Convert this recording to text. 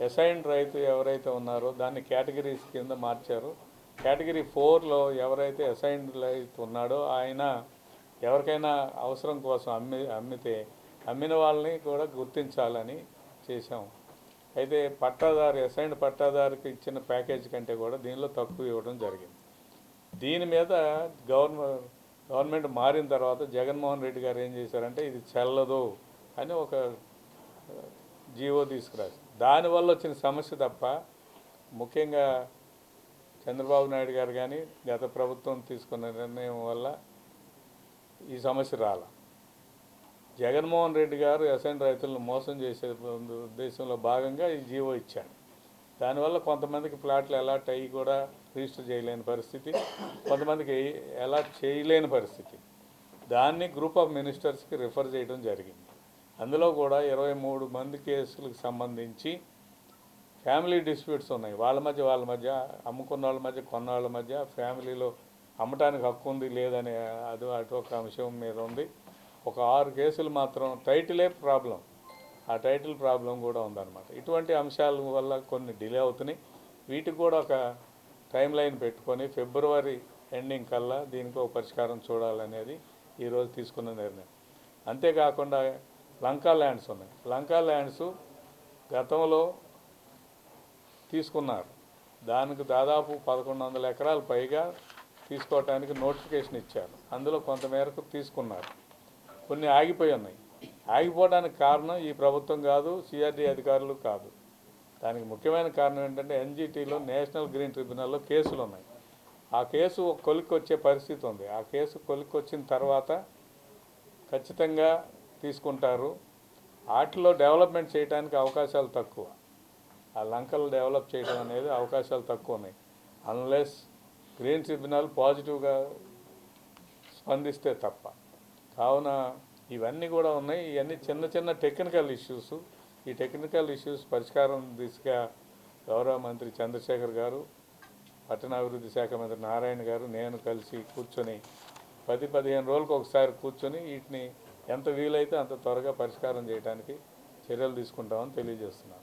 Assigned రైతు ఎవరైతే ఉన్నారో దాన్ని కేటగిరీస్ కింద మార్చారు. కేటగిరీ 4లో ఎవరైతే అసైన్డ్ రైతు ఉన్నాడో ఆయన ఎవరికైనా అవసరం కోసం అమ్మితే అమ్మిన వాళ్ళని కూడా గుర్తించాలని చేశాం. అయితే పట్టాదారు అసైన్డ్ పట్టాదారుకి ఇచ్చిన ప్యాకేజ్ కంటే కూడా దీనిలో తక్కువ ఇవ్వడం జరిగింది. దీని మీద గవర్నమెంట్ మారిన తర్వాత జగన్మోహన్ రెడ్డి గారు ఏం చేశారంటే ఇది చెల్లదు అని ఒక జీవో తీసుకురారు. దానివల్ల వచ్చిన సమస్య తప్ప ముఖ్యంగా చంద్రబాబు నాయుడు గారు కానీ గత ప్రభుత్వం తీసుకున్న నిర్ణయం వల్ల ఈ సమస్య రాల. జగన్మోహన్ రెడ్డి గారు అసైన్డ్ రైతులను మోసం చేసే ఉద్దేశంలో భాగంగా ఈ జీవో ఇచ్చాడు. దానివల్ల కొంతమందికి ప్లాట్లు అలాట్ అయ్యి కూడా రిజిస్టర్ చేయలేని పరిస్థితి, కొంతమందికి అలాట్ చేయలేని పరిస్థితి. దాన్ని గ్రూప్ ఆఫ్ మినిస్టర్స్కి రిఫర్ చేయడం జరిగింది. అందులో కూడా 23 మంది కేసులకు సంబంధించి ఫ్యామిలీ డిస్ప్యూట్స్ ఉన్నాయి. వాళ్ళ మధ్య అమ్ముకున్న వాళ్ళ మధ్య, కొన్న వాళ్ళ మధ్య ఫ్యామిలీలో అమ్మటానికి హక్కు ఉంది లేదనే అటు ఒక అంశం మీద ఉంది. ఒక 6 కేసులు మాత్రం టైటిలే ప్రాబ్లం, ఆ టైటిల్ ప్రాబ్లం కూడా ఉందన్నమాట. ఇటువంటి అంశాల వల్ల కొన్ని డిలే అవుతున్నాయి. వీటికి కూడా ఒక టైం లైన్ పెట్టుకొని ఫిబ్రవరి ఎండింగ్ కల్లా దీనికి ఒక పరిష్కారం చూడాలనేది ఈరోజు తీసుకున్న నిర్ణయం. అంతేకాకుండా లంకా ల్యాండ్స్ ఉన్నాయి. లంకా ల్యాండ్స్ గతంలో తీసుకున్నారు. దానికి దాదాపు 1100 ఎకరాలు పైగా తీసుకోవటానికి నోటిఫికేషన్ ఇచ్చారు. అందులో కొంతమేరకు తీసుకున్నారు, కొన్ని ఆగిపోయి ఉన్నాయి. ఆగిపోవడానికి కారణం ఈ ప్రభుత్వం కాదు, సిఆర్డీ అధికారులు కాదు. దానికి ముఖ్యమైన కారణం ఏంటంటే ఎన్జిటీలో నేషనల్ గ్రీన్ ట్రిబ్యునల్లో కేసులు ఉన్నాయి. ఆ కేసు కొలిక్కి వచ్చే పరిస్థితి ఉంది. ఆ కేసు కొలిక్కి వచ్చిన తర్వాత ఖచ్చితంగా తీసుకుంటారు. వాటిలో డెవలప్మెంట్ చేయడానికి అవకాశాలు తక్కువ. ఆ లంకలు డెవలప్ చేయడం అనేది అవకాశాలు తక్కువ ఉన్నాయి, అన్లెస్ గ్రీన్ ట్రిబ్యునల్ పాజిటివ్గా స్పందిస్తే తప్ప. కావున ఇవన్నీ కూడా ఉన్నాయి. ఇవన్నీ చిన్న చిన్న టెక్నికల్ ఇష్యూస్. ఈ టెక్నికల్ ఇష్యూస్ పరిష్కారం దిశగా గౌరవ మంత్రి చంద్రశేఖర్ గారు, పట్టణాభివృద్ధి శాఖ మంత్రి నారాయణ గారు, నేను కలిసి కూర్చొని 10-15 రోజులకు ఒకసారి కూర్చొని వీటిని ఎంత వీలైతే అంత త్వరగా పరిష్కారం చేయడానికి చర్యలు తీసుకుంటామని తెలియజేస్తున్నాను.